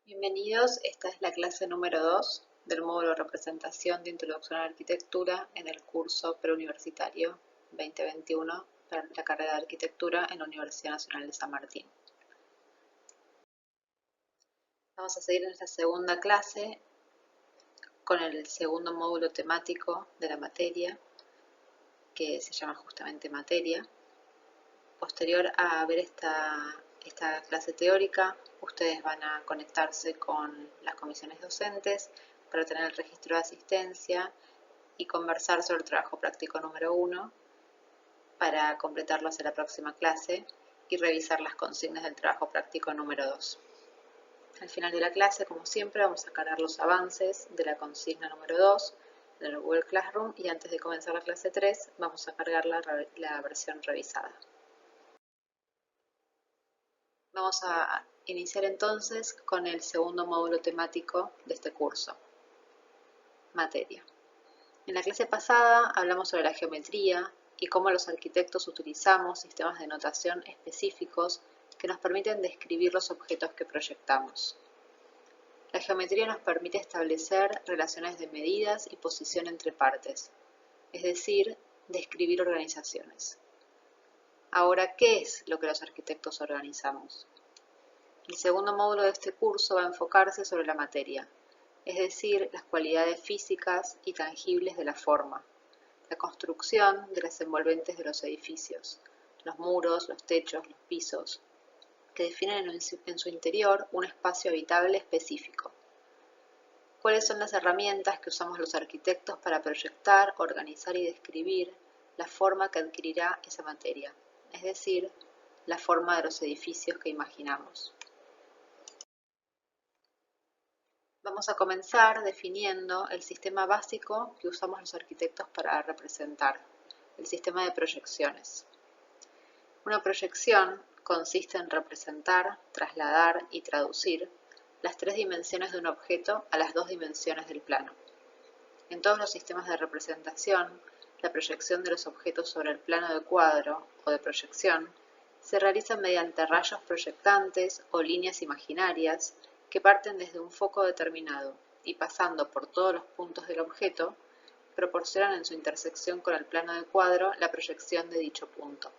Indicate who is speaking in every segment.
Speaker 1: Bienvenidos, esta es la clase número 2 del módulo Representación de Introducción a la Arquitectura en el curso preuniversitario 2021 para la carrera de Arquitectura en la Universidad Nacional de San Martín. Vamos a seguir en esta segunda clase con el segundo módulo temático de la materia, que se llama justamente Materia. Posterior a ver esta clase teórica, ustedes van a conectarse con las comisiones docentes para tener el registro de asistencia y conversar sobre el trabajo práctico número 1 para completarlo hacia la próxima clase y revisar las consignas del trabajo práctico número 2. Al final de la clase, como siempre, vamos a cargar los avances de la consigna número 2 del Google Classroom y antes de comenzar la clase 3 vamos a cargar la versión revisada. Vamos a iniciar entonces con el segundo módulo temático de este curso, Materia. En la clase pasada hablamos sobre la geometría y cómo los arquitectos utilizamos sistemas de notación específicos que nos permiten describir los objetos que proyectamos. La geometría nos permite establecer relaciones de medidas y posición entre partes, es decir, describir organizaciones. Ahora, ¿qué es lo que los arquitectos organizamos? El segundo módulo de este curso va a enfocarse sobre la materia, es decir, las cualidades físicas y tangibles de la forma, la construcción de las envolventes de los edificios, los muros, los techos, los pisos, que definen en su interior un espacio habitable específico. ¿Cuáles son las herramientas que usamos los arquitectos para proyectar, organizar y describir la forma que adquirirá esa materia, es decir, la forma de los edificios que imaginamos? Vamos a comenzar definiendo el sistema básico que usamos los arquitectos para representar, el sistema de proyecciones. Una proyección consiste en representar, trasladar y traducir las tres dimensiones de un objeto a las dos dimensiones del plano. En todos los sistemas de representación, la proyección de los objetos sobre el plano de cuadro o de proyección se realiza mediante rayos proyectantes o líneas imaginarias que parten desde un foco determinado y pasando por todos los puntos del objeto, proporcionan en su intersección con el plano de cuadro la proyección de dicho punto.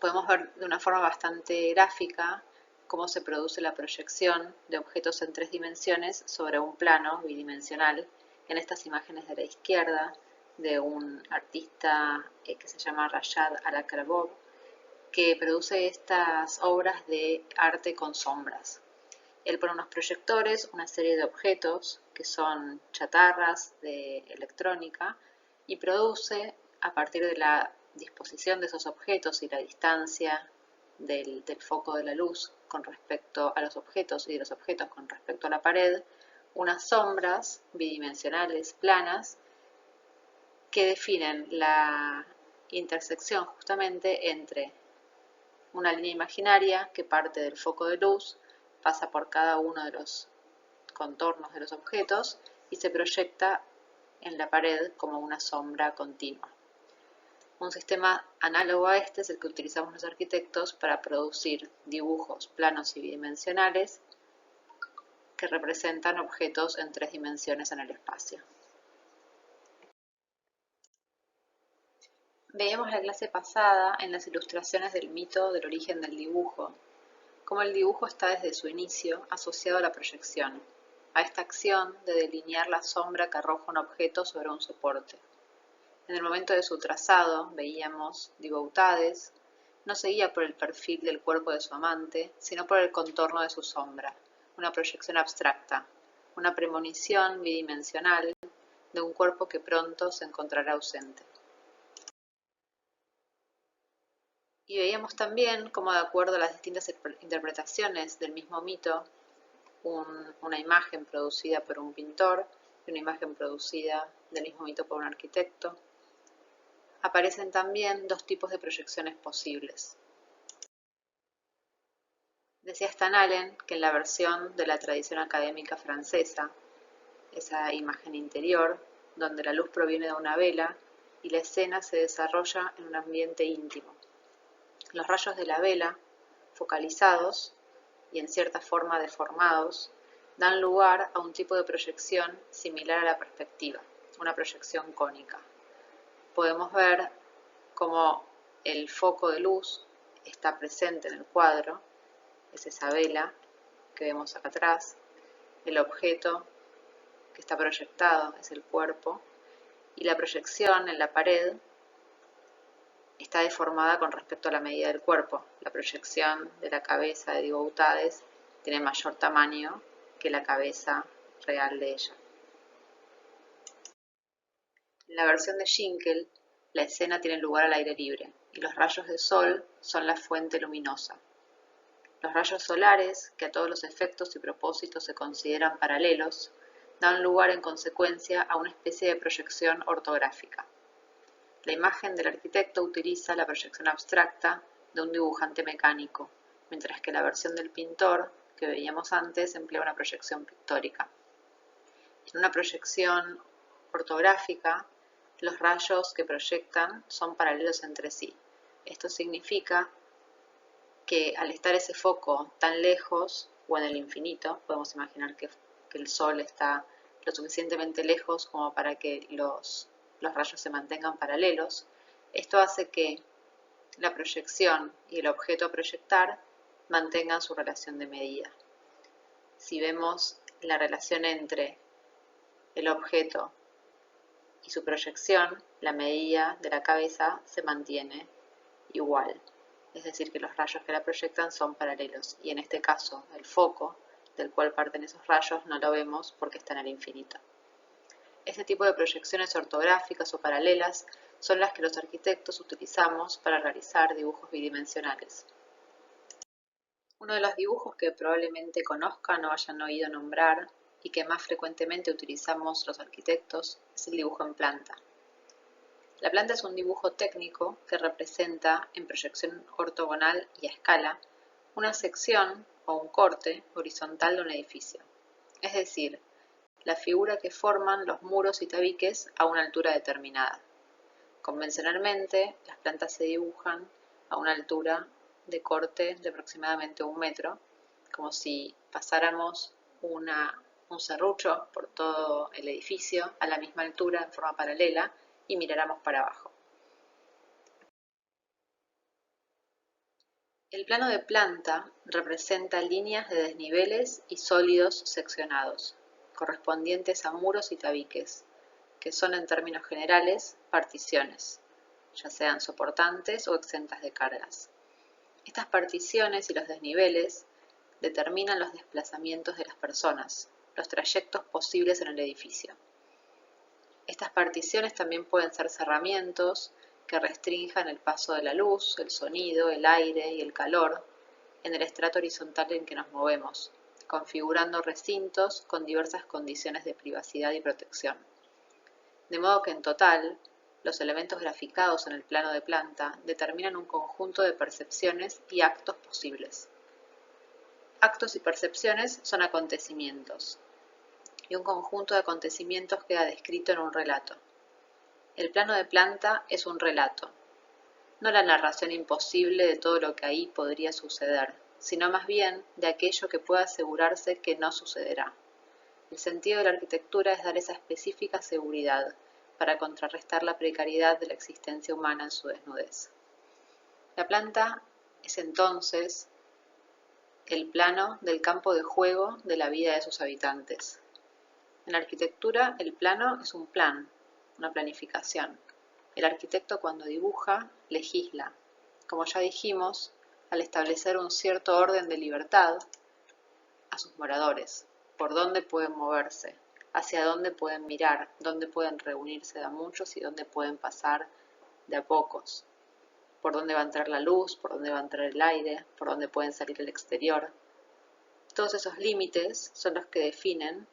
Speaker 1: Podemos ver de una forma bastante gráfica cómo se produce la proyección de objetos en tres dimensiones sobre un plano bidimensional en estas imágenes de la izquierda de un artista que se llama Rashad Al-Akarbov, que produce estas obras de arte con sombras. Él pone unos proyectores, una serie de objetos que son chatarras de electrónica y produce, a partir de la disposición de esos objetos y la distancia del foco de la luz con respecto a los objetos y de los objetos con respecto a la pared, unas sombras bidimensionales planas que definen la intersección justamente entre una línea imaginaria que parte del foco de luz, pasa por cada uno de los contornos de los objetos y se proyecta en la pared como una sombra continua. Un sistema análogo a este es el que utilizamos los arquitectos para producir dibujos planos y bidimensionales que representan objetos en tres dimensiones en el espacio. Veíamos la clase pasada en las ilustraciones del mito del origen del dibujo, cómo el dibujo está desde su inicio asociado a la proyección, a esta acción de delinear la sombra que arroja un objeto sobre un soporte. En el momento de su trazado, veíamos, Diboutades no seguía por el perfil del cuerpo de su amante, sino por el contorno de su sombra, una proyección abstracta, una premonición bidimensional de un cuerpo que pronto se encontrará ausente. Y veíamos también cómo, de acuerdo a las distintas interpretaciones del mismo mito, una imagen producida por un pintor y una imagen producida del mismo mito por un arquitecto, aparecen también dos tipos de proyecciones posibles. Decía Stan Allen que en la versión de la tradición académica francesa, esa imagen interior, donde la luz proviene de una vela y la escena se desarrolla en un ambiente íntimo. Los rayos de la vela, focalizados, y en cierta forma deformados, dan lugar a un tipo de proyección similar a la perspectiva, una proyección cónica. Podemos ver cómo el foco de luz está presente en el cuadro, es esa vela que vemos acá atrás, el objeto que está proyectado es el cuerpo, y la proyección en la pared está deformada con respecto a la medida del cuerpo. La proyección de la cabeza de Diego Boutades tiene mayor tamaño que la cabeza real de ella. En la versión de Schinkel, la escena tiene lugar al aire libre y los rayos de sol son la fuente luminosa. Los rayos solares, que a todos los efectos y propósitos se consideran paralelos, dan lugar en consecuencia a una especie de proyección ortográfica. La imagen del arquitecto utiliza la proyección abstracta de un dibujante mecánico, mientras que la versión del pintor, que veíamos antes, emplea una proyección pictórica. En una proyección ortográfica, los rayos que proyectan son paralelos entre sí. Esto significa que al estar ese foco tan lejos o en el infinito, podemos imaginar que el Sol está lo suficientemente lejos como para que los rayos se mantengan paralelos. Esto hace que la proyección y el objeto a proyectar mantengan su relación de medida. Si vemos la relación entre el objeto y su proyección, la medida de la cabeza se mantiene igual. Es decir, que los rayos que la proyectan son paralelos. Y en este caso, el foco del cual parten esos rayos no lo vemos porque está en el infinito. Este tipo de proyecciones ortográficas o paralelas son las que los arquitectos utilizamos para realizar dibujos bidimensionales. Uno de los dibujos que probablemente conozcan o hayan oído nombrar y que más frecuentemente utilizamos los arquitectos es el dibujo en planta. La planta es un dibujo técnico que representa en proyección ortogonal y a escala una sección o un corte horizontal de un edificio, es decir, la figura que forman los muros y tabiques a una altura determinada. Convencionalmente, las plantas se dibujan a una altura de corte de aproximadamente 1 metro, como si pasáramos un serrucho por todo el edificio a la misma altura en forma paralela y miráramos para abajo. El plano de planta representa líneas de desniveles y sólidos seccionados, correspondientes a muros y tabiques, que son en términos generales particiones, ya sean soportantes o exentas de cargas. Estas particiones y los desniveles determinan los desplazamientos de las personas, los trayectos posibles en el edificio. Estas particiones también pueden ser cerramientos que restrinjan el paso de la luz, el sonido, el aire y el calor en el estrato horizontal en que nos movemos, configurando recintos con diversas condiciones de privacidad y protección. De modo que en total, los elementos graficados en el plano de planta determinan un conjunto de percepciones y actos posibles. Actos y percepciones son acontecimientos, y un conjunto de acontecimientos queda descrito en un relato. El plano de planta es un relato, no la narración imposible de todo lo que ahí podría suceder, sino más bien de aquello que puede asegurarse que no sucederá. El sentido de la arquitectura es dar esa específica seguridad para contrarrestar la precariedad de la existencia humana en su desnudez. La planta es entonces el plano del campo de juego de la vida de sus habitantes. En la arquitectura, el plano es un plan, una planificación. El arquitecto cuando dibuja, legisla. Como ya dijimos, al establecer un cierto orden de libertad a sus moradores, por dónde pueden moverse, hacia dónde pueden mirar, dónde pueden reunirse de a muchos y dónde pueden pasar de a pocos, por dónde va a entrar la luz, por dónde va a entrar el aire, por dónde pueden salir al exterior. Todos esos límites son los que definen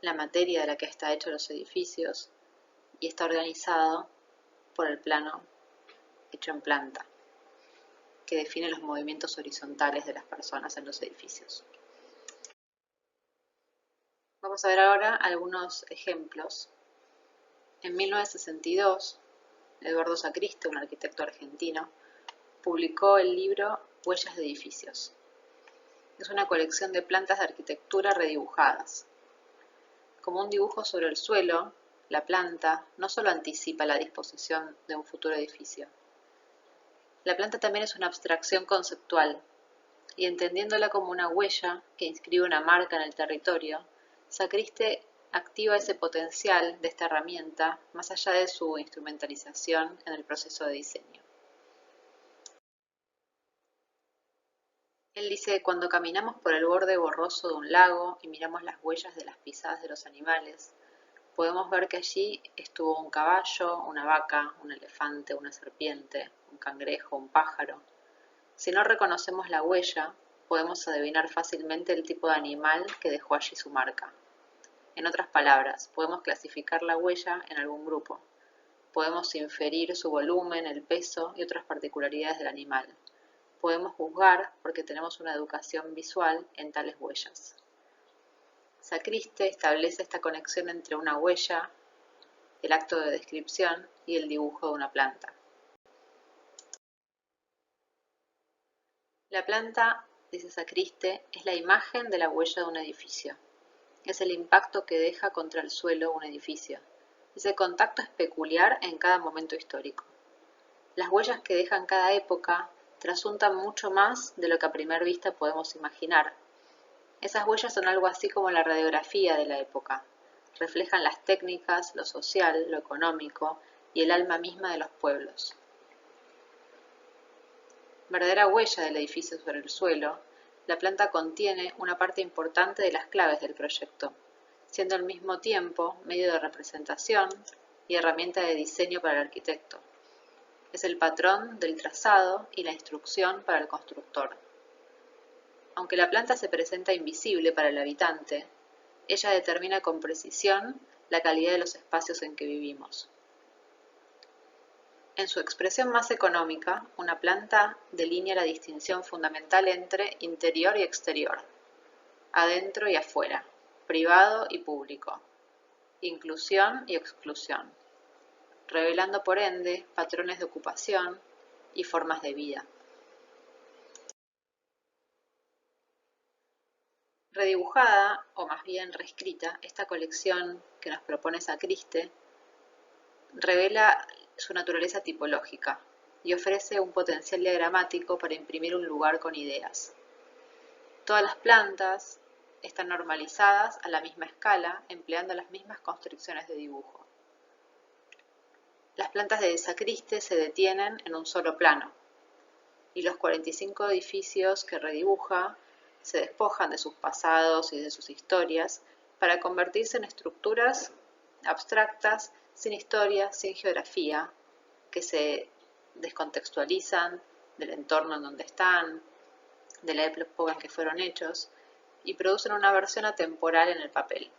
Speaker 1: la materia de la que está hecho los edificios y está organizado por el plano hecho en planta, que define los movimientos horizontales de las personas en los edificios. Vamos a ver ahora algunos ejemplos. En 1962, Eduardo Sacriste, un arquitecto argentino, publicó el libro Huellas de edificios. Es una colección de plantas de arquitectura redibujadas. Como un dibujo sobre el suelo, la planta no solo anticipa la disposición de un futuro edificio. La planta también es una abstracción conceptual, y entendiéndola como una huella que inscribe una marca en el territorio, Sacriste activa ese potencial de esta herramienta más allá de su instrumentalización en el proceso de diseño. Él dice, cuando caminamos por el borde borroso de un lago y miramos las huellas de las pisadas de los animales, podemos ver que allí estuvo un caballo, una vaca, un elefante, una serpiente, un cangrejo, un pájaro. Si no reconocemos la huella, podemos adivinar fácilmente el tipo de animal que dejó allí su marca. En otras palabras, podemos clasificar la huella en algún grupo. Podemos inferir su volumen, el peso y otras particularidades del animal. Podemos juzgar porque tenemos una educación visual en tales huellas. Sacriste establece esta conexión entre una huella, el acto de descripción y el dibujo de una planta. La planta, dice Sacriste, es la imagen de la huella de un edificio. Es el impacto que deja contra el suelo un edificio. Ese contacto es peculiar en cada momento histórico. Las huellas que dejan cada época trasuntan mucho más de lo que a primera vista podemos imaginar. Esas huellas son algo así como la radiografía de la época. Reflejan las técnicas, lo social, lo económico y el alma misma de los pueblos. Verdadera huella del edificio sobre el suelo, la planta contiene una parte importante de las claves del proyecto, siendo al mismo tiempo medio de representación y herramienta de diseño para el arquitecto. Es el patrón del trazado y la instrucción para el constructor. Aunque la planta se presenta invisible para el habitante, ella determina con precisión la calidad de los espacios en que vivimos. En su expresión más económica, una planta delinea la distinción fundamental entre interior y exterior, adentro y afuera, privado y público, inclusión y exclusión, revelando por ende patrones de ocupación y formas de vida. Redibujada, o más bien reescrita, esta colección que nos propone Sacriste revela su naturaleza tipológica y ofrece un potencial diagramático para imprimir un lugar con ideas. Todas las plantas están normalizadas a la misma escala, empleando las mismas construcciones de dibujo. Las plantas de Sacriste se detienen en un solo plano, y los 45 edificios que redibuja se despojan de sus pasados y de sus historias para convertirse en estructuras abstractas, sin historia, sin geografía, que se descontextualizan del entorno en donde están, de la época en que fueron hechos, y producen una versión atemporal en el papel,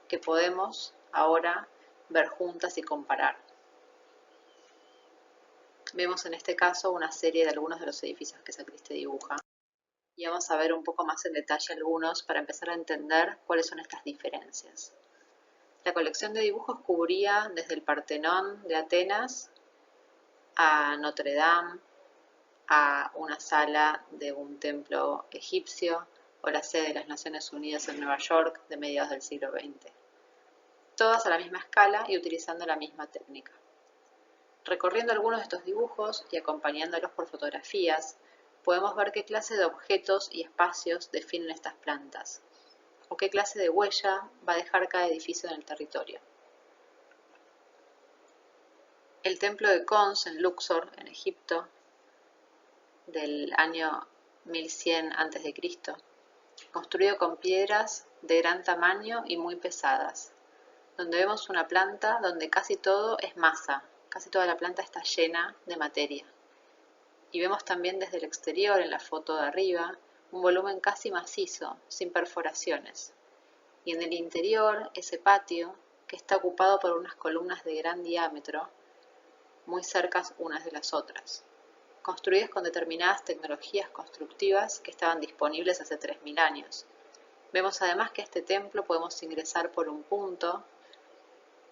Speaker 1: que podemos ahora ver juntas y comparar. Vemos en este caso una serie de algunos de los edificios que Sacriste dibuja, y vamos a ver un poco más en detalle algunos para empezar a entender cuáles son estas diferencias. La colección de dibujos cubría desde el Partenón de Atenas a Notre Dame, a una sala de un templo egipcio o la sede de las Naciones Unidas en Nueva York de mediados del siglo XX. Todas a la misma escala y utilizando la misma técnica. Recorriendo algunos de estos dibujos y acompañándolos por fotografías, podemos ver qué clase de objetos y espacios definen estas plantas, o qué clase de huella va a dejar cada edificio en el territorio. El templo de Khons en Luxor, en Egipto, del año 1100 a.C., construido con piedras de gran tamaño y muy pesadas, donde vemos una planta donde casi todo es masa, casi toda la planta está llena de materia. Y vemos también desde el exterior, en la foto de arriba, un volumen casi macizo, sin perforaciones. Y en el interior, ese patio, que está ocupado por unas columnas de gran diámetro, muy cercas unas de las otras, construidas con determinadas tecnologías constructivas que estaban disponibles hace 3000 años. Vemos además que a este templo podemos ingresar por un punto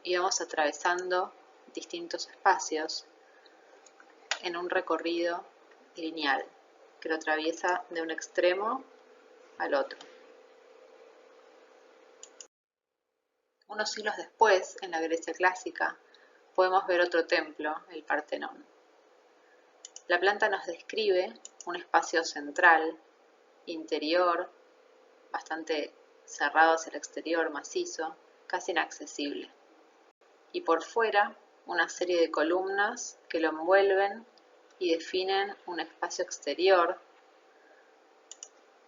Speaker 1: y vamos atravesando distintos espacios en un recorrido lineal que lo atraviesa de un extremo al otro. Unos siglos después, en la Grecia clásica, podemos ver otro templo, el Partenón. La planta nos describe un espacio central, interior, bastante cerrado hacia el exterior, macizo, casi inaccesible. Y por fuera, una serie de columnas que lo envuelven y definen un espacio exterior,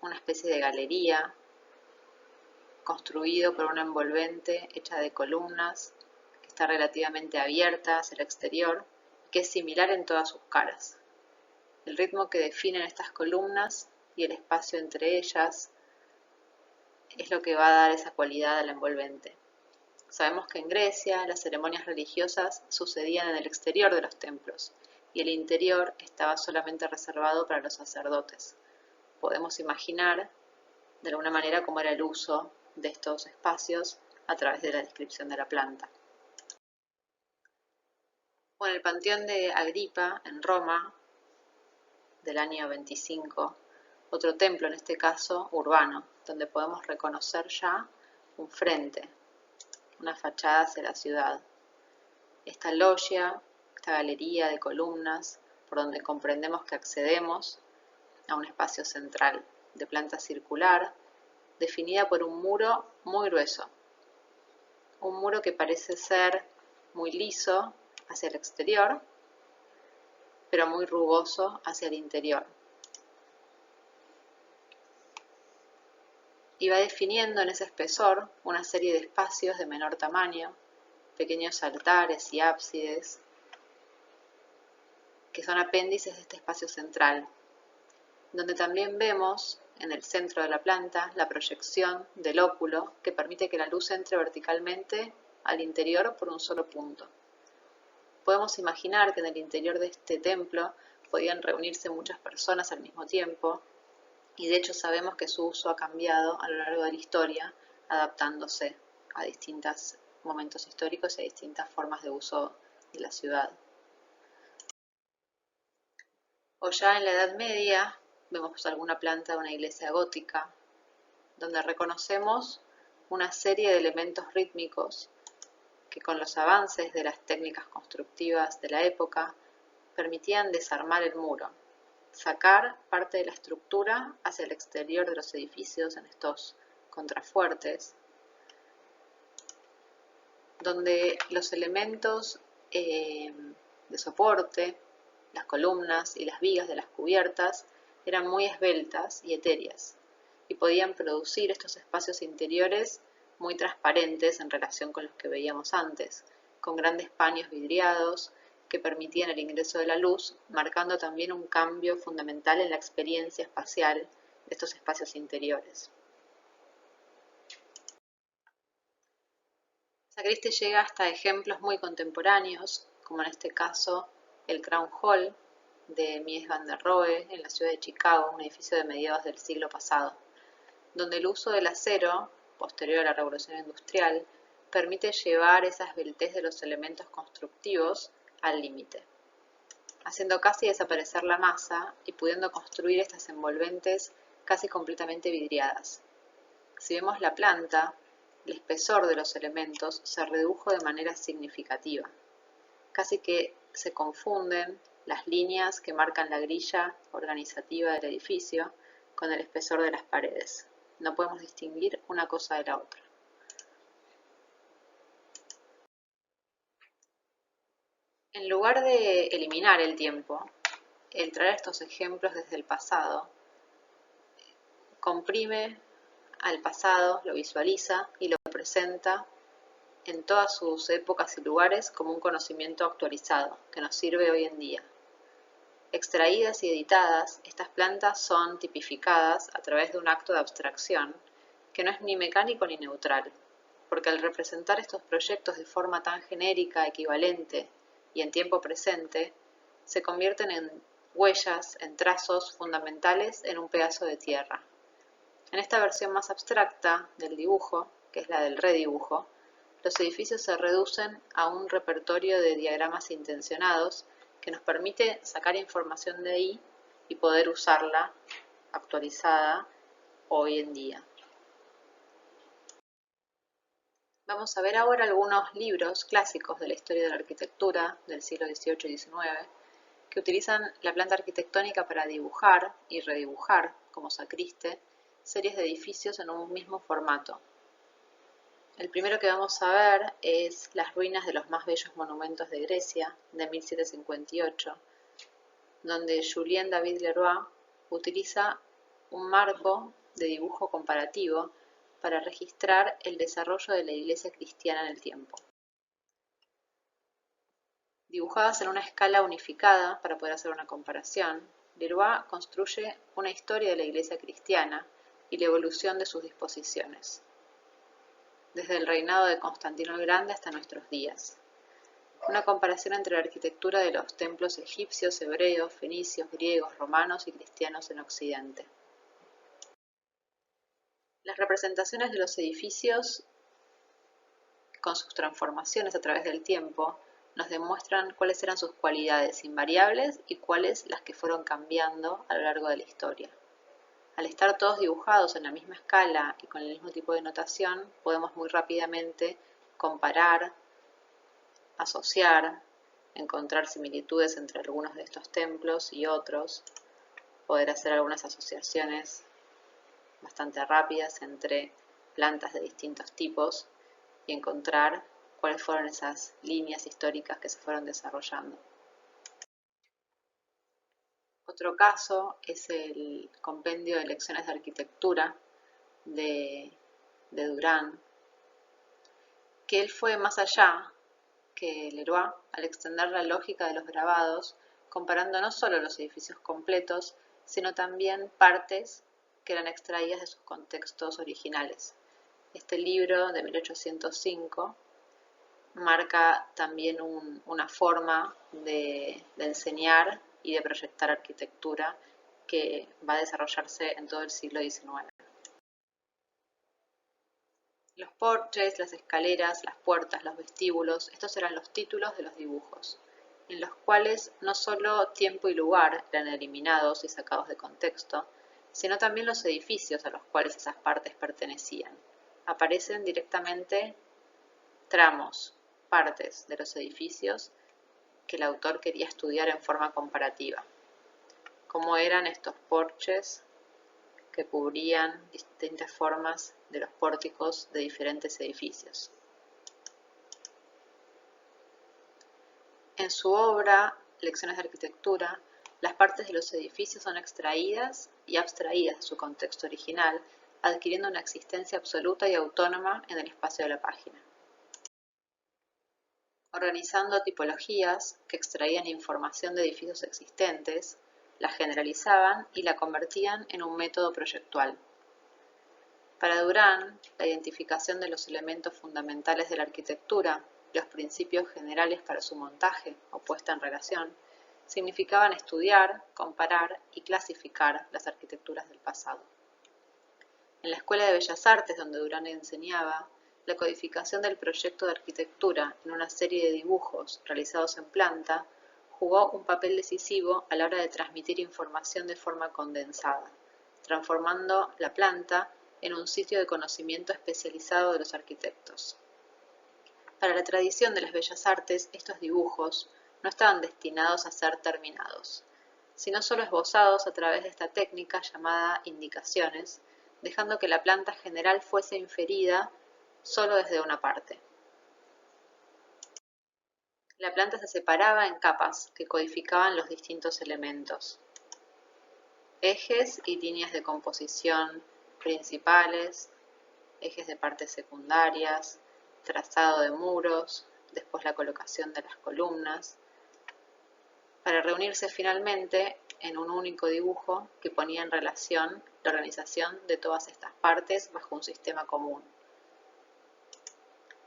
Speaker 1: una especie de galería, construido por una envolvente hecha de columnas, que está relativamente abierta hacia el exterior, que es similar en todas sus caras. El ritmo que definen estas columnas y el espacio entre ellas es lo que va a dar esa cualidad al envolvente. Sabemos que en Grecia las ceremonias religiosas sucedían en el exterior de los templos y el interior estaba solamente reservado para los sacerdotes. Podemos imaginar de alguna manera cómo era el uso de estos espacios a través de la descripción de la planta. Bueno, el Panteón de Agripa en Roma del año 25, otro templo en este caso urbano, donde podemos reconocer ya un frente, una fachada hacia la ciudad. Esta loggia, esta galería de columnas, por donde comprendemos que accedemos a un espacio central de planta circular, definida por un muro muy grueso. Un muro que parece ser muy liso hacia el exterior, pero muy rugoso hacia el interior. Y va definiendo en ese espesor una serie de espacios de menor tamaño, pequeños altares y ábsides, que son apéndices de este espacio central, donde también vemos en el centro de la planta la proyección del óculo que permite que la luz entre verticalmente al interior por un solo punto. Podemos imaginar que en el interior de este templo podían reunirse muchas personas al mismo tiempo, y de hecho sabemos que su uso ha cambiado a lo largo de la historia, adaptándose a distintos momentos históricos y a distintas formas de uso de la ciudad. O ya en la Edad Media vemos alguna planta de una iglesia gótica, donde reconocemos una serie de elementos rítmicos que con los avances de las técnicas constructivas de la época permitían desarmar el muro, sacar parte de la estructura hacia el exterior de los edificios en estos contrafuertes, donde los elementos de soporte, las columnas y las vigas de las cubiertas eran muy esbeltas y etéreas y podían producir estos espacios interiores muy transparentes en relación con los que veíamos antes, con grandes paños vidriados que permitían el ingreso de la luz, marcando también un cambio fundamental en la experiencia espacial de estos espacios interiores. Sacriste llega hasta ejemplos muy contemporáneos, como en este caso el Crown Hall de Mies van der Rohe en la ciudad de Chicago, un edificio de mediados del siglo pasado, donde el uso del acero, posterior a la revolución industrial, permite llevar esa esbeltez de los elementos constructivos al límite, haciendo casi desaparecer la masa y pudiendo construir estas envolventes casi completamente vidriadas. Si vemos la planta, el espesor de los elementos se redujo de manera significativa. Casi que se confunden las líneas que marcan la grilla organizativa del edificio con el espesor de las paredes. No podemos distinguir una cosa de la otra. En lugar de eliminar el tiempo, el traer estos ejemplos desde el pasado comprime al pasado, lo visualiza y lo presenta en todas sus épocas y lugares como un conocimiento actualizado que nos sirve hoy en día. Extraídas y editadas, estas plantas son tipificadas a través de un acto de abstracción que no es ni mecánico ni neutral, porque al representar estos proyectos de forma tan genérica, equivalente y en tiempo presente, se convierten en huellas, en trazos fundamentales en un pedazo de tierra. En esta versión más abstracta del dibujo, que es la del redibujo, los edificios se reducen a un repertorio de diagramas intencionados que nos permite sacar información de ahí y poder usarla actualizada hoy en día. Vamos a ver ahora algunos libros clásicos de la historia de la arquitectura del siglo XVIII y XIX que utilizan la planta arquitectónica para dibujar y redibujar, como Sacriste, series de edificios en un mismo formato. El primero que vamos a ver es las ruinas de los más bellos monumentos de Grecia, de 1758, donde Julien David Leroy utiliza un marco de dibujo comparativo para registrar el desarrollo de la iglesia cristiana en el tiempo. Dibujadas en una escala unificada para poder hacer una comparación, Leroy construye una historia de la iglesia cristiana y la evolución de sus disposiciones, desde el reinado de Constantino el Grande hasta nuestros días. Una comparación entre la arquitectura de los templos egipcios, hebreos, fenicios, griegos, romanos y cristianos en Occidente. Las representaciones de los edificios, con sus transformaciones a través del tiempo, nos demuestran cuáles eran sus cualidades invariables y cuáles las que fueron cambiando a lo largo de la historia. Al estar todos dibujados en la misma escala y con el mismo tipo de notación, podemos muy rápidamente comparar, asociar, encontrar similitudes entre algunos de estos templos y otros, poder hacer algunas asociaciones bastante rápidas entre plantas de distintos tipos y encontrar cuáles fueron esas líneas históricas que se fueron desarrollando. Otro caso es el compendio de lecciones de arquitectura de Durán, que él fue más allá que Leroy al extender la lógica de los grabados, comparando no solo los edificios completos, sino también partes que eran extraídas de sus contextos originales. Este libro de 1805 marca también una forma de enseñar y de proyectar arquitectura que va a desarrollarse en todo el siglo XIX. Los porches, las escaleras, las puertas, los vestíbulos, estos eran los títulos de los dibujos, en los cuales no solo tiempo y lugar eran eliminados y sacados de contexto, sino también los edificios a los cuales esas partes pertenecían. Aparecen directamente tramos, partes de los edificios que el autor quería estudiar en forma comparativa. Cómo eran estos porches que cubrían distintas formas de los pórticos de diferentes edificios. En su obra, Lecciones de Arquitectura, las partes de los edificios son extraídas y abstraídas de su contexto original, adquiriendo una existencia absoluta y autónoma en el espacio de la página. Organizando tipologías que extraían información de edificios existentes, la generalizaban y la convertían en un método proyectual. Para Durán, la identificación de los elementos fundamentales de la arquitectura, los principios generales para su montaje o puesta en relación, significaban estudiar, comparar y clasificar las arquitecturas del pasado. En la Escuela de Bellas Artes, donde Durán enseñaba, la codificación del proyecto de arquitectura en una serie de dibujos realizados en planta jugó un papel decisivo a la hora de transmitir información de forma condensada, transformando la planta en un sitio de conocimiento especializado de los arquitectos. Para la tradición de las bellas artes, estos dibujos no estaban destinados a ser terminados, sino solo esbozados a través de esta técnica llamada indicaciones, dejando que la planta general fuese inferida solo desde una parte. La planta se separaba en capas que codificaban los distintos elementos, ejes y líneas de composición principales, ejes de partes secundarias, trazado de muros, después la colocación de las columnas, para reunirse finalmente en un único dibujo que ponía en relación la organización de todas estas partes bajo un sistema común.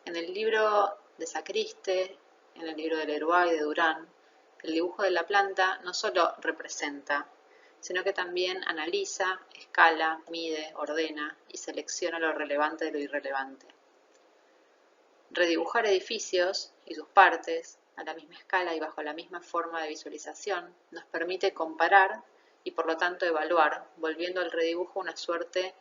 Speaker 1: En el libro de Sacriste, en el libro de Leroy y de Durán, el dibujo de la planta no solo representa, sino que también analiza, escala, mide, ordena y selecciona lo relevante de lo irrelevante. Redibujar edificios y sus partes a la misma escala y bajo la misma forma de visualización nos permite comparar y por lo tanto evaluar, volviendo al redibujo una suerte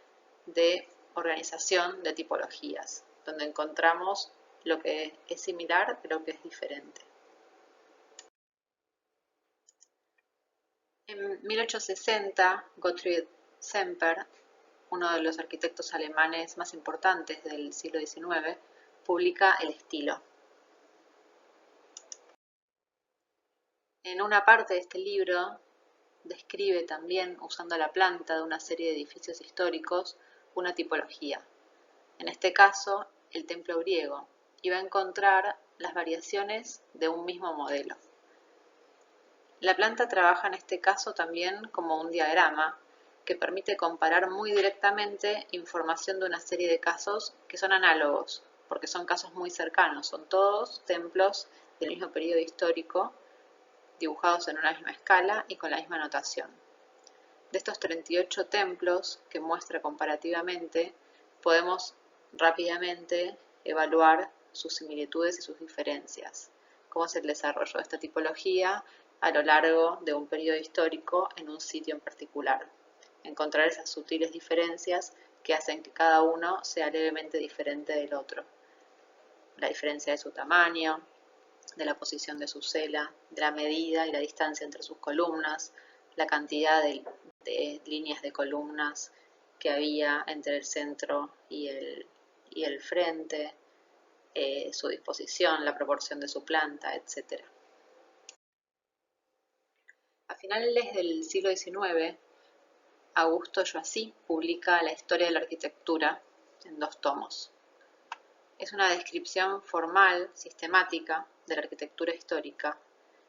Speaker 1: de organización de tipologías, donde encontramos lo que es similar pero lo que es diferente. En 1860, Gottfried Semper, uno de los arquitectos alemanes más importantes del siglo XIX, publica El estilo. En una parte de este libro describe también, usando la planta de una serie de edificios históricos, una tipología. En este caso, el templo griego, y va a encontrar las variaciones de un mismo modelo. La planta trabaja en este caso también como un diagrama que permite comparar muy directamente información de una serie de casos que son análogos, porque son casos muy cercanos, son todos templos del mismo periodo histórico, dibujados en una misma escala y con la misma notación. De estos 38 templos que muestra comparativamente, podemos rápidamente evaluar sus similitudes y sus diferencias, cómo es el desarrollo de esta tipología a lo largo de un periodo histórico en un sitio en particular. Encontrar esas sutiles diferencias que hacen que cada uno sea levemente diferente del otro. La diferencia de su tamaño, de la posición de su cela, de la medida y la distancia entre sus columnas, la cantidad de líneas de columnas que había entre el centro y el frente, su disposición, la proporción de su planta, etc. A finales del siglo XIX, Augusto Joassi publica La historia de la arquitectura en 2 tomos. Es una descripción formal, sistemática, de la arquitectura histórica,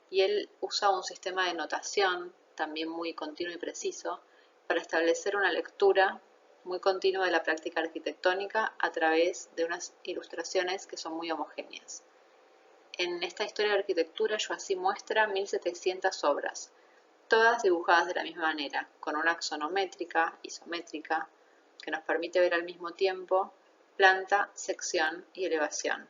Speaker 1: y él usa un sistema de notación también muy continuo y preciso para establecer una lectura muy continua de la práctica arquitectónica a través de unas ilustraciones que son muy homogéneas. En esta historia de arquitectura Joassi muestra 1700 obras, todas dibujadas de la misma manera, con una axonométrica, isométrica, que nos permite ver al mismo tiempo planta, sección y elevación.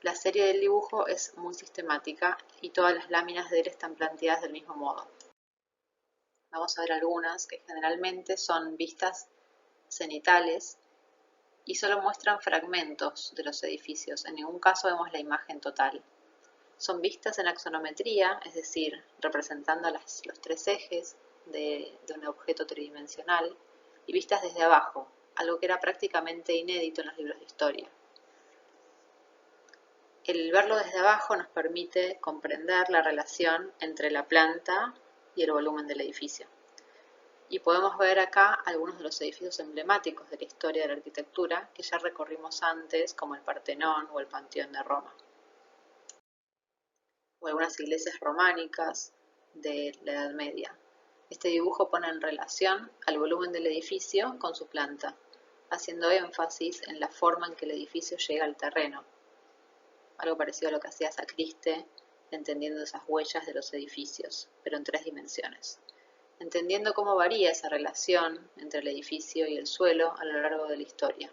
Speaker 1: La serie del dibujo es muy sistemática y todas las láminas de él están planteadas del mismo modo. Vamos a ver algunas que generalmente son vistas cenitales y solo muestran fragmentos de los edificios, en ningún caso vemos la imagen total. Son vistas en axonometría, es decir, representando los 3 ejes de un objeto tridimensional, y vistas desde abajo, algo que era prácticamente inédito en los libros de historia. El verlo desde abajo nos permite comprender la relación entre la planta y el volumen del edificio. Y podemos ver acá algunos de los edificios emblemáticos de la historia de la arquitectura que ya recorrimos antes, como el Partenón o el Panteón de Roma, o algunas iglesias románicas de la Edad Media. Este dibujo pone en relación al volumen del edificio con su planta, haciendo énfasis en la forma en que el edificio llega al terreno, algo parecido a lo que hacía Sacriste, entendiendo esas huellas de los edificios, pero en 3 dimensiones, entendiendo cómo varía esa relación entre el edificio y el suelo a lo largo de la historia.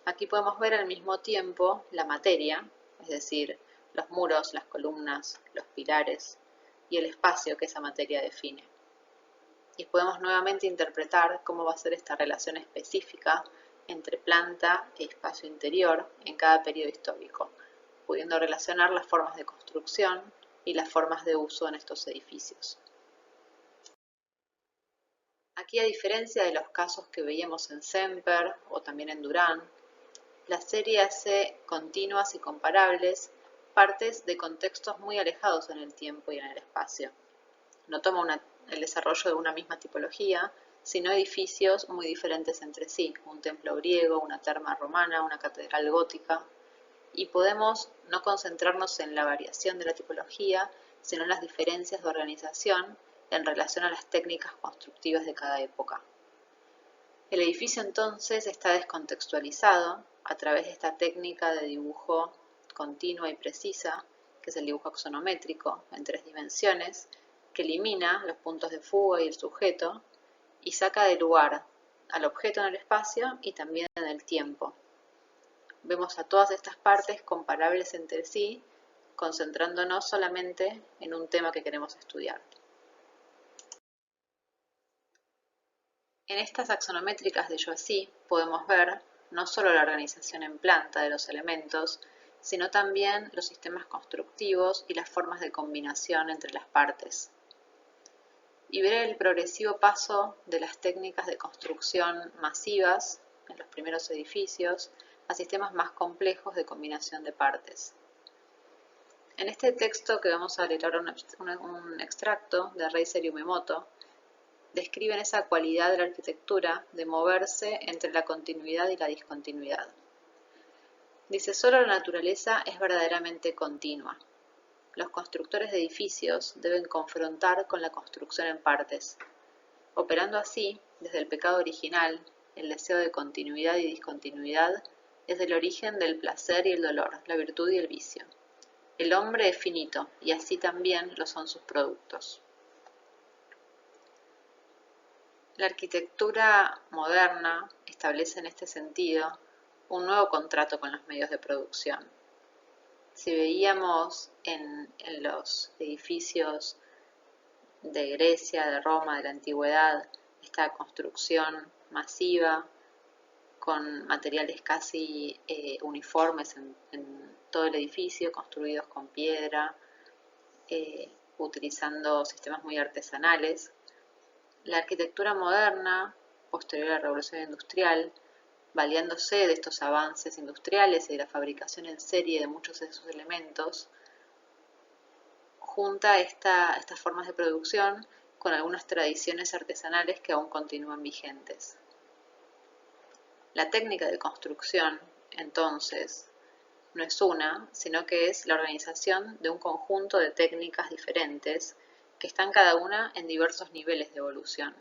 Speaker 1: Aquí podemos ver al mismo tiempo la materia, es decir, los muros, las columnas, los pilares y el espacio que esa materia define. Y podemos nuevamente interpretar cómo va a ser esta relación específica entre planta y espacio interior en cada periodo histórico, pudiendo relacionar las formas de construcción y las formas de uso en estos edificios. Aquí, a diferencia de los casos que veíamos en Semper o también en Durán, la serie hace continuas y comparables partes de contextos muy alejados en el tiempo y en el espacio. No toma el desarrollo de una misma tipología, sino edificios muy diferentes entre sí, un templo griego, una terma romana, una catedral gótica, y podemos no concentrarnos en la variación de la tipología, sino en las diferencias de organización en relación a las técnicas constructivas de cada época. El edificio entonces está descontextualizado a través de esta técnica de dibujo continua y precisa, que es el dibujo axonométrico en 3 dimensiones, que elimina los puntos de fuga y el sujeto y saca de lugar al objeto en el espacio y también en el tiempo. Vemos a todas estas partes comparables entre sí, concentrándonos solamente en un tema que queremos estudiar. En estas axonométricas de Joassi podemos ver no solo la organización en planta de los elementos, sino también los sistemas constructivos y las formas de combinación entre las partes. Y ver el progresivo paso de las técnicas de construcción masivas en los primeros edificios a sistemas más complejos de combinación de partes. En este texto que vamos a leer ahora un extracto de Reiser y Umemoto, describen esa cualidad de la arquitectura de moverse entre la continuidad y la discontinuidad. Dice, solo la naturaleza es verdaderamente continua. Los constructores de edificios deben confrontar con la construcción en partes. Operando así, desde el pecado original, el deseo de continuidad y discontinuidad es el origen del placer y el dolor, la virtud y el vicio. El hombre es finito, y así también lo son sus productos. La arquitectura moderna establece en este sentido un nuevo contrato con los medios de producción. Si veíamos en los edificios de Grecia, de Roma, de la antigüedad, esta construcción masiva con materiales casi uniformes en todo el edificio, construidos con piedra, utilizando sistemas muy artesanales. La arquitectura moderna, posterior a la Revolución Industrial, valiéndose de estos avances industriales y de la fabricación en serie de muchos de esos elementos, junta estas formas de producción con algunas tradiciones artesanales que aún continúan vigentes. La técnica de construcción, entonces, no es una, sino que es la organización de un conjunto de técnicas diferentes que están cada una en diversos niveles de evolución.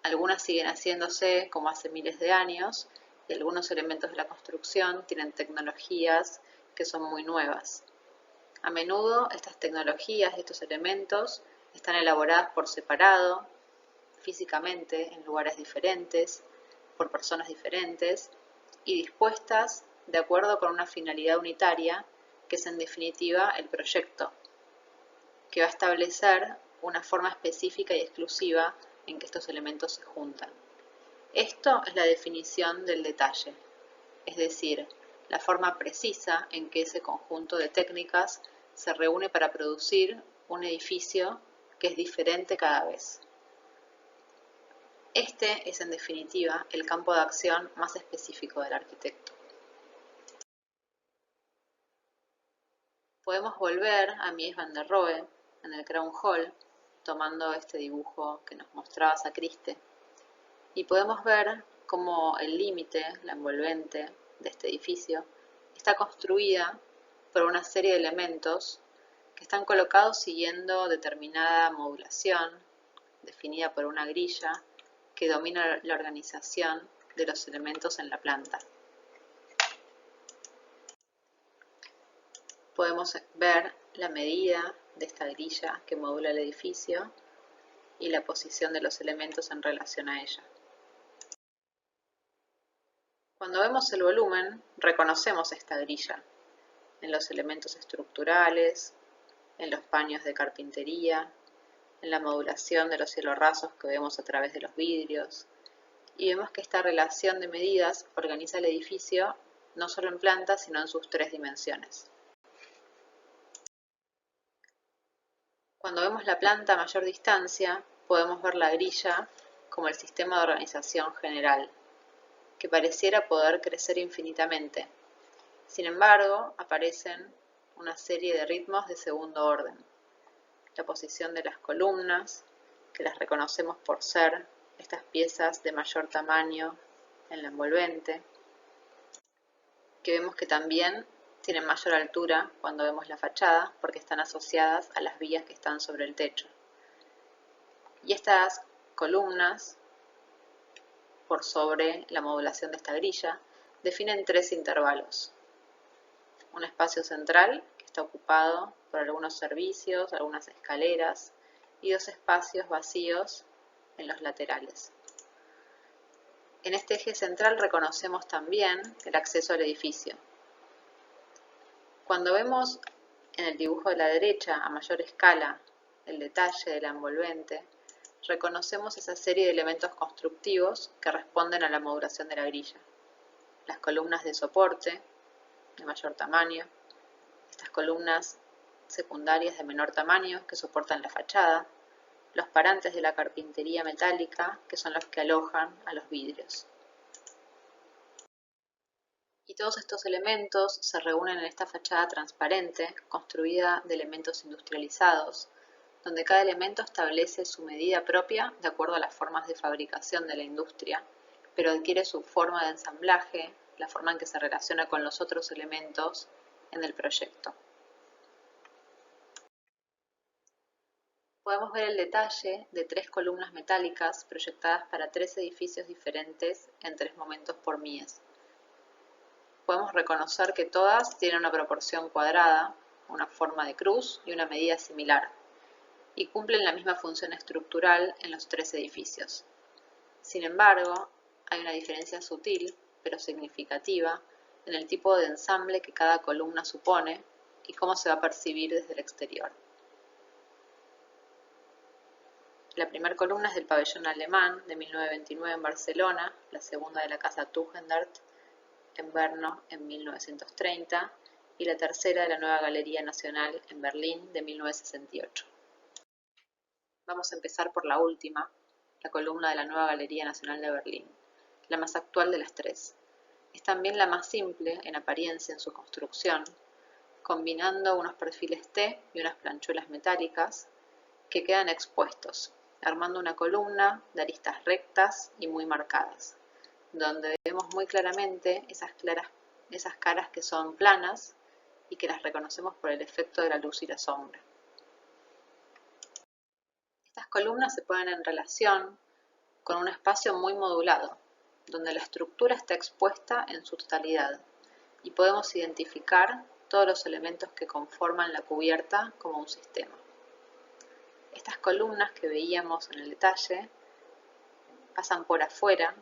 Speaker 1: Algunas siguen haciéndose como hace miles de años y algunos elementos de la construcción tienen tecnologías que son muy nuevas. A menudo estas tecnologías y estos elementos están elaboradas por separado, físicamente, en lugares diferentes, por personas diferentes y dispuestas de acuerdo con una finalidad unitaria que es en definitiva el proyecto, que va a establecer una forma específica y exclusiva en que estos elementos se juntan. Esto es la definición del detalle, es decir, la forma precisa en que ese conjunto de técnicas se reúne para producir un edificio que es diferente cada vez. Este es en definitiva el campo de acción más específico del arquitecto. Podemos volver a Mies van der Rohe en el Crown Hall, tomando este dibujo que nos mostraba Sacriste, y podemos ver cómo el límite, la envolvente de este edificio, está construida por una serie de elementos que están colocados siguiendo determinada modulación, definida por una grilla que domina la organización de los elementos en la planta. Podemos ver la medida de esta grilla que modula el edificio y la posición de los elementos en relación a ella. Cuando vemos el volumen, reconocemos esta grilla en los elementos estructurales, en los paños de carpintería, en la modulación de los cielorrasos que vemos a través de los vidrios, y vemos que esta relación de medidas organiza el edificio no solo en planta, sino en sus tres dimensiones. Cuando vemos la planta a mayor distancia, podemos ver la grilla como el sistema de organización general, que pareciera poder crecer infinitamente. Sin embargo, aparecen una serie de ritmos de segundo orden. La posición de las columnas, que las reconocemos por ser estas piezas de mayor tamaño en la envolvente, que vemos que también tienen mayor altura cuando vemos la fachada porque están asociadas a las vías que están sobre el techo. Y estas columnas, por sobre la modulación de esta grilla, definen tres intervalos. Un espacio central que está ocupado por algunos servicios, algunas escaleras y dos espacios vacíos en los laterales. En este eje central reconocemos también el acceso al edificio. Cuando vemos en el dibujo de la derecha a mayor escala el detalle de la envolvente, reconocemos esa serie de elementos constructivos que responden a la modulación de la grilla. Las columnas de soporte, de mayor tamaño, estas columnas secundarias de menor tamaño que soportan la fachada, los parantes de la carpintería metálica, que son los que alojan a los vidrios. Y todos estos elementos se reúnen en esta fachada transparente, construida de elementos industrializados, donde cada elemento establece su medida propia de acuerdo a las formas de fabricación de la industria, pero adquiere su forma de ensamblaje, la forma en que se relaciona con los otros elementos en el proyecto. Podemos ver el detalle de 3 columnas metálicas proyectadas para 3 edificios diferentes en 3 momentos por Mies. Podemos reconocer que todas tienen una proporción cuadrada, una forma de cruz y una medida similar, y cumplen la misma función estructural en los 3 edificios. Sin embargo, hay una diferencia sutil, pero significativa, en el tipo de ensamble que cada columna supone y cómo se va a percibir desde el exterior. La primera columna es del pabellón alemán de 1929 en Barcelona, la segunda de la casa Tugendhat en Brno en 1930 y la tercera de la nueva Galería Nacional en Berlín de 1968. Vamos a empezar por la última, la columna de la nueva Galería Nacional de Berlín, la más actual de las 3. Es también la más simple en apariencia en su construcción, combinando unos perfiles T y unas planchuelas metálicas que quedan expuestos, armando una columna de aristas rectas y muy marcadas, donde vemos muy claramente esas caras que son planas y que las reconocemos por el efecto de la luz y la sombra. Estas columnas se ponen en relación con un espacio muy modulado, donde la estructura está expuesta en su totalidad y podemos identificar todos los elementos que conforman la cubierta como un sistema. Estas columnas que veíamos en el detalle pasan por afuera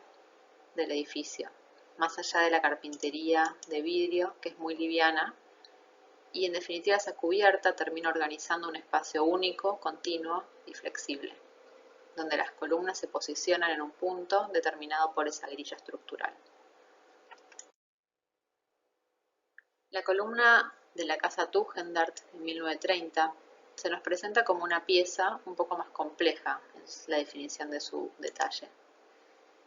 Speaker 1: del edificio, más allá de la carpintería de vidrio, que es muy liviana, y en definitiva esa cubierta termina organizando un espacio único, continuo y flexible, donde las columnas se posicionan en un punto determinado por esa grilla estructural. La columna de la casa Tugendhat en 1930 se nos presenta como una pieza un poco más compleja en la definición de su detalle.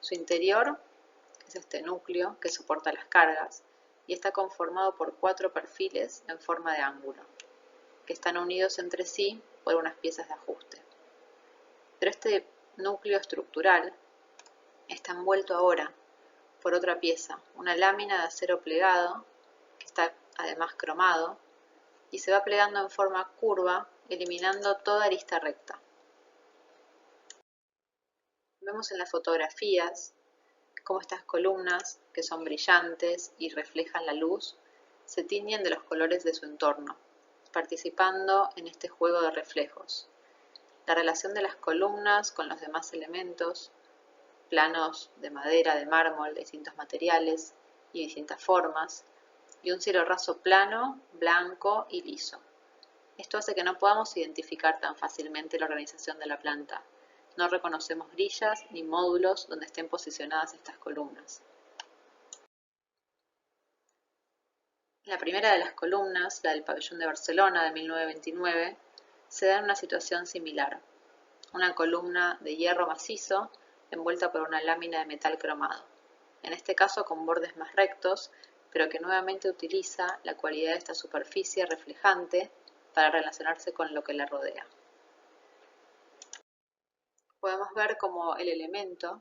Speaker 1: Su interior es este núcleo que soporta las cargas y está conformado por 4 perfiles en forma de ángulo, que están unidos entre sí por unas piezas de ajuste. Pero este núcleo estructural está envuelto ahora por otra pieza, una lámina de acero plegado, que está además cromado, y se va plegando en forma curva, eliminando toda arista recta. Vemos en las fotografías cómo estas columnas, que son brillantes y reflejan la luz, se tiñen de los colores de su entorno, participando en este juego de reflejos. La relación de las columnas con los demás elementos, planos de madera, de mármol, de distintos materiales y distintas formas, y un cielo raso plano, blanco y liso. Esto hace que no podamos identificar tan fácilmente la organización de la planta. No reconocemos grillas ni módulos donde estén posicionadas estas columnas. La primera de las columnas, la del pabellón de Barcelona de 1929, se da en una situación similar. Una columna de hierro macizo envuelta por una lámina de metal cromado, en este caso con bordes más rectos, pero que nuevamente utiliza la cualidad de esta superficie reflejante para relacionarse con lo que la rodea. Podemos ver cómo el elemento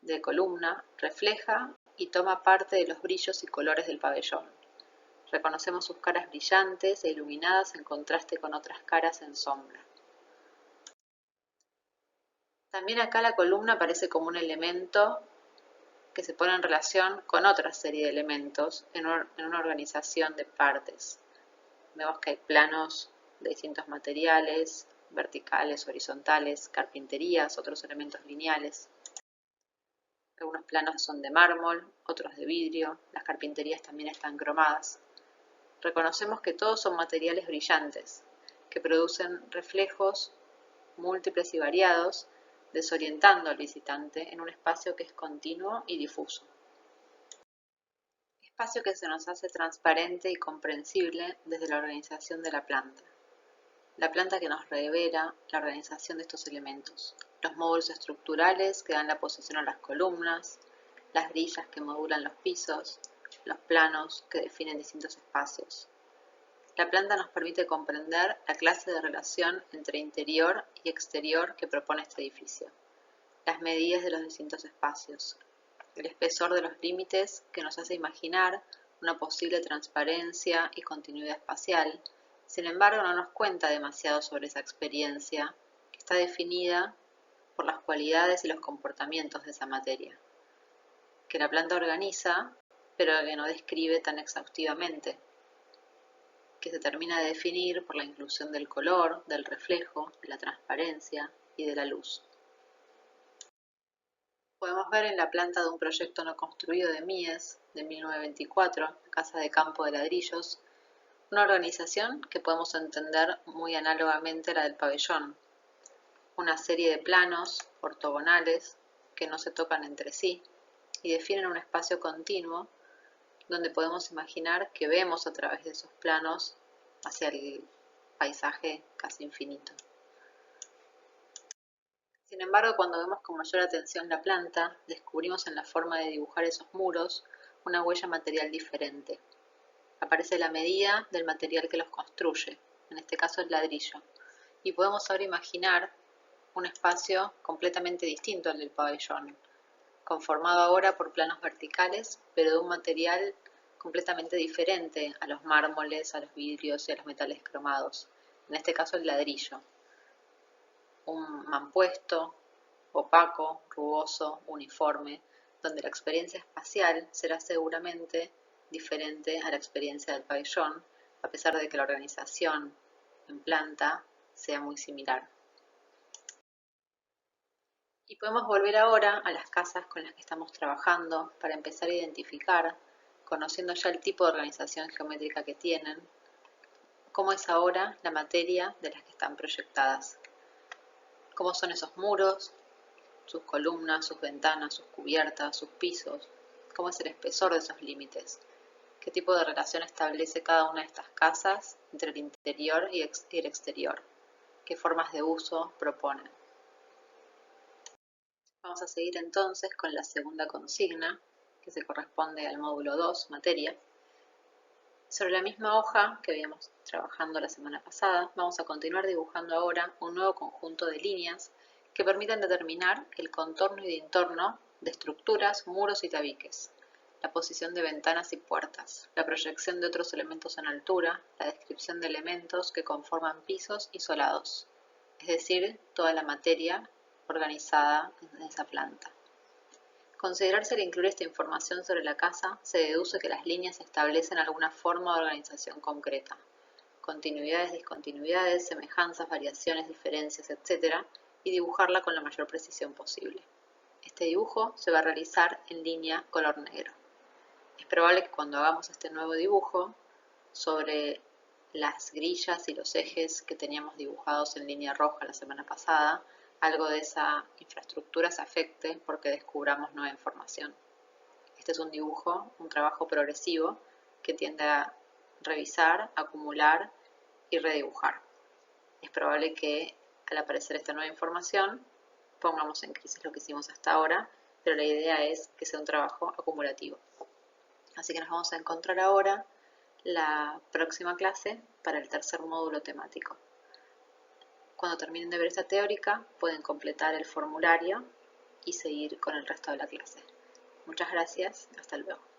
Speaker 1: de columna refleja y toma parte de los brillos y colores del pabellón. Reconocemos sus caras brillantes e iluminadas en contraste con otras caras en sombra. También acá la columna aparece como un elemento que se pone en relación con otra serie de elementos en una organización de partes. Vemos que hay planos de distintos materiales, verticales, horizontales, carpinterías, otros elementos lineales. Algunos planos son de mármol, otros de vidrio, las carpinterías también están cromadas. Reconocemos que todos son materiales brillantes, que producen reflejos múltiples y variados, desorientando al visitante en un espacio que es continuo y difuso. Espacio que se nos hace transparente y comprensible desde la organización de la planta. La planta que nos revela la organización de estos elementos, los módulos estructurales que dan la posición a las columnas, las grillas que modulan los pisos, los planos que definen distintos espacios. La planta nos permite comprender la clase de relación entre interior y exterior que propone este edificio, las medidas de los distintos espacios, el espesor de los límites que nos hace imaginar una posible transparencia y continuidad espacial. Sin embargo, no nos cuenta demasiado sobre esa experiencia, que está definida por las cualidades y los comportamientos de esa materia, que la planta organiza, pero que no describe tan exhaustivamente, que se termina de definir por la inclusión del color, del reflejo, de la transparencia y de la luz. Podemos ver en la planta de un proyecto no construido de Mies, de 1924, Casa de Campo de Ladrillos, una organización que podemos entender muy análogamente a la del pabellón, una serie de planos ortogonales que no se tocan entre sí y definen un espacio continuo donde podemos imaginar que vemos a través de esos planos hacia el paisaje casi infinito. Sin embargo, cuando vemos con mayor atención la planta, descubrimos en la forma de dibujar esos muros una huella material diferente. Aparece la medida del material que los construye, en este caso el ladrillo, y podemos ahora imaginar un espacio completamente distinto al del pabellón, conformado ahora por planos verticales, pero de un material completamente diferente a los mármoles, a los vidrios y a los metales cromados, en este caso el ladrillo. Un mampuesto, opaco, rugoso, uniforme, donde la experiencia espacial será seguramente diferente a la experiencia del pabellón, a pesar de que la organización en planta sea muy similar. Y podemos volver ahora a las casas con las que estamos trabajando para empezar a identificar, conociendo ya el tipo de organización geométrica que tienen, cómo es ahora la materia de las que están proyectadas. Cómo son esos muros, sus columnas, sus ventanas, sus cubiertas, sus pisos, cómo es el espesor de esos límites, qué tipo de relación establece cada una de estas casas entre el interior y el exterior, qué formas de uso proponen. Vamos a seguir entonces con la segunda consigna, que se corresponde al módulo 2, materia. Sobre la misma hoja que habíamos trabajando la semana pasada, vamos a continuar dibujando ahora un nuevo conjunto de líneas que permitan determinar el contorno y entorno de estructuras, muros y tabiques, la posición de ventanas y puertas, la proyección de otros elementos en altura, la descripción de elementos que conforman pisos y solados, es decir, toda la materia organizada en esa planta. Considerarse al incluir esta información sobre la casa, se deduce que las líneas establecen alguna forma de organización concreta, continuidades, discontinuidades, semejanzas, variaciones, diferencias, etc., y dibujarla con la mayor precisión posible. Este dibujo se va a realizar en línea color negro. Es probable que cuando hagamos este nuevo dibujo, sobre las grillas y los ejes que teníamos dibujados en línea roja la semana pasada, algo de esa infraestructura se afecte porque descubramos nueva información. Este es un dibujo, un trabajo progresivo que tiende a revisar, acumular y redibujar. Es probable que al aparecer esta nueva información pongamos en crisis lo que hicimos hasta ahora, pero la idea es que sea un trabajo acumulativo. Así que nos vamos a encontrar ahora la próxima clase para el tercer módulo temático. Cuando terminen de ver esta teórica, pueden completar el formulario y seguir con el resto de la clase. Muchas gracias, hasta luego.